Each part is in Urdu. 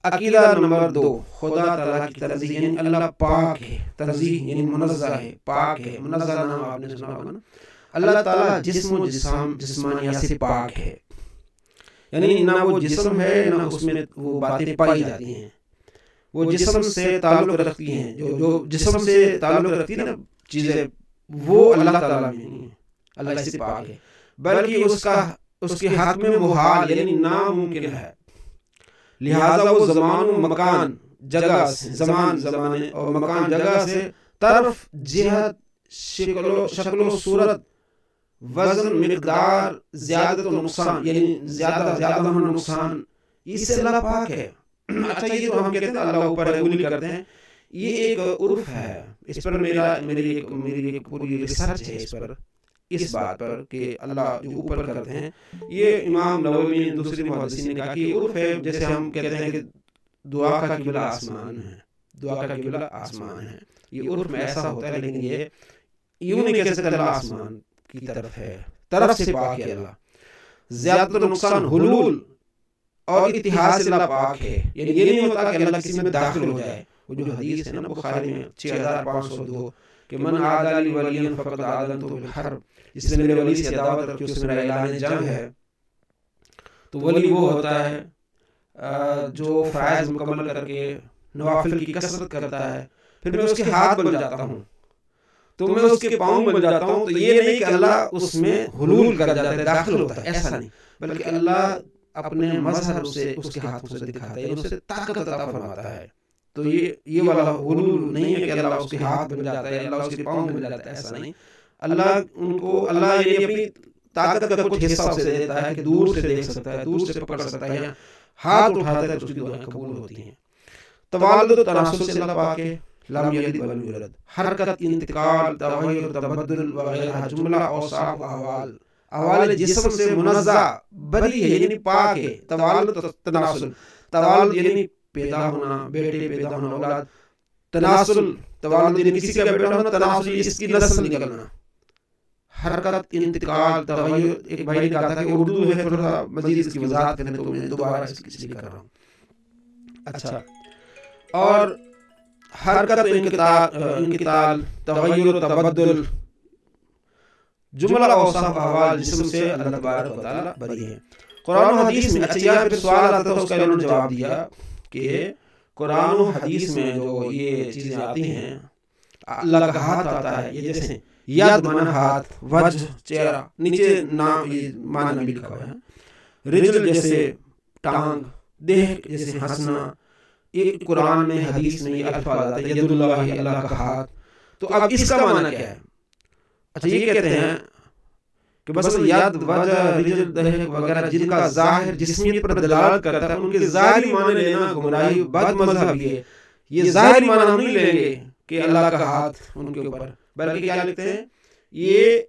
عقیدہ نمبر 2، خدا تعالیٰ کی تنزیہ، یعنی اللہ پاک ہے، تنزیہ یعنی منزہ ہے، پاک ہے، منزہ نام آپ نے سنا ہوگا نا، اللہ تعالیٰ جسم و جسمانیات سے پاک ہے، یعنی نہ وہ جسم ہے نہ اس میں وہ باتیں پائی جاتی ہیں، وہ جسم سے تعلق رکھتی ہیں، جو جسم سے تعلق رکھتی ہیں نا چیزیں، وہ اللہ تعالیٰ میں نہیں ہے، اللہ اس سے پاک ہے، بلکہ اس کے حق میں محال یعنی ناممکن ہے، لہذا وہ زمان و مکان جگہ سے، زمان اور مکان جگہ سے، طرف جہت شکل و صورت، وزن مقدار، زیادت و نقصان یعنی زیادہ ہونا نقصان، اس سے اللہ پاک ہے۔ اچھا یہ تو ہم کہتے ہیں اللہ اوپر ہے، اولی کرتے ہیں، یہ ایک عرف ہے، اس پر میری ایک پوری ریسرچ ہے اس بات پر کہ اللہ جو اوپر کرتے ہیں، یہ امام نووی نے دوسری محدثین نے کہا کہ یہ عرف ہے، جیسے ہم کہتے ہیں کہ دعا کا قبلہ آسمان ہے، دعا کا قبلہ آسمان ہے، یہ عرف میں ایسا ہوتا ہے، لیکن یہ یوں نہیں کہہ سکتے اللہ آسمان کی طرف ہے، طرف سے پاک ہے اللہ، زیادہ نقصان، حلول اور اتحاد سے اللہ پاک ہے، یعنی یہ نہیں ہوتا کہ اللہ کسی میں داخل ہو جائے، وہ جو حدیث ہے نا بخاری میں 6502 کہ من عادى لي وليا فقد آذنته بالحرب، جس نے میرے ولی سے عداوت رکھی اس میں میرا اعلان جنگ ہے، تو ولی وہ ہوتا ہے جو فرائض مکمل کر کے نوافل کی کثرت کرتا ہے، پھر میں اس کے ہاتھ بن جاتا ہوں، تو میں اس کے پاؤں بن جاتا ہوں، تو یہ نہیں کہ اللہ اس میں حلول کر جاتا ہے، داخل ہوتا ہے، ایسا نہیں، بلکہ اللہ اپنے مظہر سے اس کے ہاتھوں سے دکھاتا ہے، اسے طاقت عطا فرماتا ہے، تو یہ والا حلول نہیں ہے کہ اللہ اس کے ہاتھ بن جاتا ہے، اللہ اس کے پاؤں بن جاتا ہے، ایسا نہیں، اللہ یہ اپنی طاقت کا کچھ حصہ اسے دے دیتا ہے کہ دور سے دیکھ سکتا ہے، دور سے پکڑ سکتا ہے، یا ہاتھ اٹھاتا ہے تو اس کی دعائیں قبول ہوتی ہیں۔ توالد و تناسل سے اللہ پاک ہے، لم یلد ولم یولد، حرکت، انتقال، تغیر، تبدل وغیرہ، جملہ، اوصاف، احوال جسم سے منزہ بری ہے یعنی پاک ہے۔ توالد تناسل، توالد یعنی پیدا ہونا، بیٹے پیدا ہونا، اولاد، تناسل توالد یعنی کسی کا بیٹا ہونا، تناسل اس کی نسل نکلنا، حرکت، انتقال، تغیر، ایک بھائی نے کہا تھا کہ اردو ہے تھوڑا مزید اس کی وضاحت کرنے، تو میں دوبارہ اس لیے کر رہا ہوں۔ اچھا، اور حرکت، انقطال، تغیر و تبدل، جملہ، اوصاف، احوال جسم سے اللہ تبارک و تعالی بری ہے۔ قرآن و حدیث میں، اچھا یہاں پھر سوال آتا تھا، اس کا انہوں نے جواب دیا کہ قرآن و حدیث میں جو یہ چیزیں آتی ہیں، اللہ کا ہاتھ آتا ہے، یہ جیسے ید من ہاتھ، وجہ چہرہ، نیچے نام یہ معنی بھی لکھا ہوا ہے، رجل جیسے ٹانگ، دیہ جیسے ہنسنا، یہ قرآن میں حدیث میں یہ الفاظ آتے ہیں، ید اللہ اللہ کا ہاتھ، تو اب اس کا معنی کیا ہے؟ اچھا یہ کہتے ہیں کہ بس ید، وجہ، رجل، دہک وغیرہ جن کا ظاہر جسمیت پر دلالت کرتا ہے، ان کے ظاہری معنی لینا گمراہی، بد مذہبی ہے۔ یہ ظاہری معنی ہم نہیں لیں گے کہ اللہ کا ہاتھ ان کے اوپر، بلکہ کیا لکھتے ہیں، یہ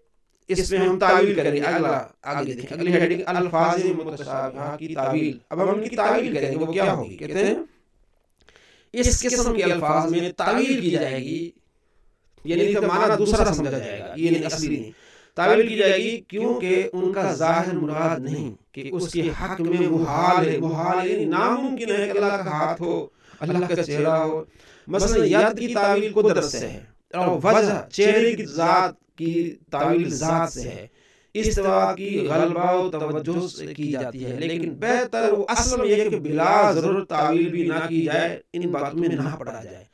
اس میں ہم تعویل کریں گے۔ آگے دیکھیں، اگلی ہیڈنگ الفاظ متشابہہ کی تعویل، اب ہم ان کی تعویل کریں گے، وہ کیا ہوگی؟ کہتے ہیں اس قسم کے الفاظ میں تعویل کی جائے گی، یعنی کہ معنی دوسرا سمجھا جائے گا، یہ نہیں اصلی نہیں، تعویل کی جائے گی کیونکہ ان کا ظاہر مراد نہیں کہ اس کے حق میں محال ہے، محال یعنی ناممکن ہے کہ اللہ کا ہاتھ ہو، اللہ کا چہرہ ہو۔ مثلا ید کی تعویل قدرت سے ہے، اور وجہ چہرے کی ذات کی تعویل ذات سے ہے، استوا کی غلبہ و توجہ سے کی جاتی ہے، لیکن بہتر و اصل یہ ہے کہ بلا ضرورت تعویل بھی نہ کی جائے، ان باتوں میں نہ پڑا جائے،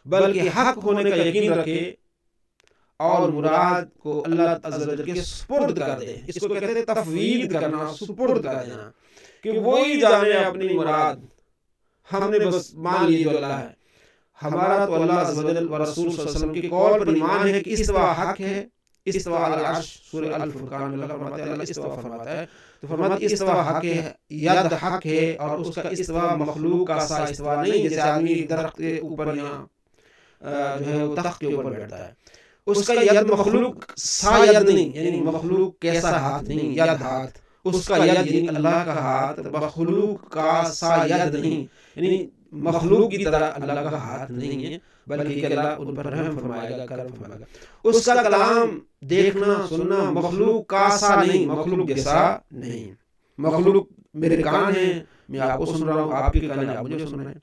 بلکہ حق ہونے کا یقین رکھے اور مراد کو اللہ عز و جل کے سپرد کر دے۔ اس کو کہتے ہیں تفویض کرنا، سپرد کر دینا، کہ وہی جانے اپنی مراد، ہم نے بس مان لی جو اللہ ہے، ہمارا تو اللہ عز و جل و رسول صلی اللہ علیہ وسلم کے قول پر ایمان ہے کہ استوا حق ہے، استوا علی العرش، سورہ الفرقان میں اللہ فرماتا ہے، اللہ استوا فرماتا ہے، تو فرماتا ہے استوا حق ہے، ید حق ہے، اور اس کا استوا مخلوق کا سا استوا نہیں، جیسے آدمی درخت کے اوپر یا جو ہے تخت کے اوپر بیٹھتا ہے، اس کا ید مخلوق سا ید نہیں، یعنی مخلوق کیسا ہاتھ نہیں، ید ہاتھ، اس کا ید یعنی اللہ کا ہاتھ مخلوق کا سا ید نہیں، یعنی مخلوق کی طرح اللہ کا ہاتھ نہیں ہے، بلکہ کہ اللہ ان پر رحم فرمائے گا، کرم فرمائے گا۔ اس کا کلام دیکھنا سننا مخلوق کا سا نہیں، مخلوق جیسا نہیں، مخلوق میرے کان ہیں، میں آپ کو سن رہا ہوں، آپ کے کان آپ مجھے سن رہے ہیں۔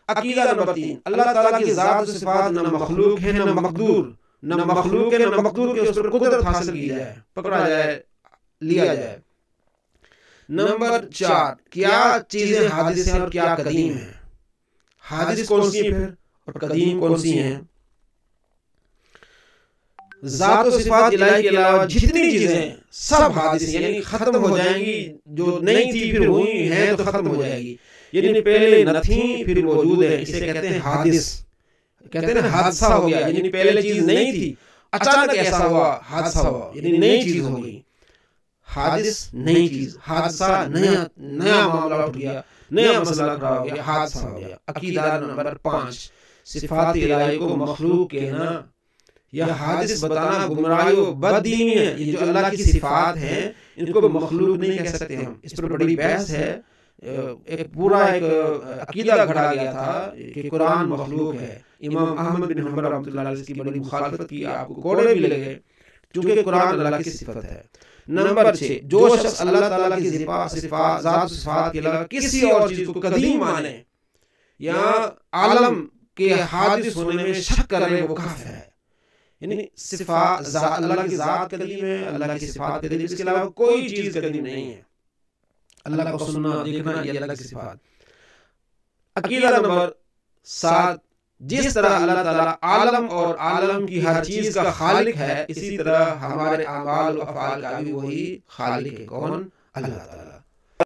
عقیدہ نمبر 3، اللہ تعالیٰ کی ذات و صفات نہ مخلوق ہے نہ مقدور، نہ مخلوق ہے نہ مقدور کہ اس پر قدرت حاصل کی جائے، پکڑا جائے، لیا جائے۔ نمبر 4، کیا چیزیں حادث ہیں اور کیا قدیم ہیں؟ حادث کون سی ہیں پھر اور قدیم کون سی ہیں؟ ذات و صفات الہی کے علاوہ جتنی چیزیں ہیں سب حادث ہیں، یعنی ختم ہو جائیں گی، جو نہیں تھی پھر ہوئی ہیں تو ختم ہو جائے گی، یعنی پہلے نہ تھیں پھر موجود ہے، اسے کہتے ہیں حادث، کہتے ہیں حادثہ ہو گیا، یعنی پہلے چیز نہیں تھی اچانک ایسا ہوا حادثہ ہوا، یعنی نئی چیز ہو گئی۔ حادث نئی چیز، حادثہ نیا معاملہ اٹھ گیا، نیا مسئلہ کھڑا ہو گیا، حادثہ ہو گیا۔ عقیدہ نمبر 5، صفات الہی کو مخلوق کہنا یا حادث بتانا گمراہی و بددینی ہے۔ یہ جو اللہ کی صفات ہیں ان کو مخلوق نہیں کہہ سکتے ہم، اس پر بڑی بحث ہے، ایک پورا ایک عقیدہ گھڑا گیا تھا کہ قرآن مخلوق ہے۔ امام احمد بن حنبل رحمۃ اللہ علیہ اس کی بڑی مخالفت کی، آپ کو کوڑے بھی لگے، چونکہ قرآن اللہ کی صفت ہے۔ نمبر 6، جو شخص اللہ تعالیٰ کی صفات ذات و صفات کے علاوہ کسی اور چیز کو قدیم مانے یا عالم کے حادث ہونے میں شک کرے وہ کافر ہے۔ یعنی صفات اللہ کی ذات قدیم ہے، اللہ کی صفات قدیم، اس کے علاوہ کوئی چیز قدیم نہیں ہے۔ اللہ کو سننا دیکھنا یہ اللہ کی صفات۔ عقیدہ نمبر 7، جس طرح اللہ تعالیٰ عالم اور عالم کی ہر چیز کا خالق ہے، اسی طرح ہمارے اعمال و افعال کا بھی وہی خالق ہے۔ کون؟ اللہ تعالیٰ۔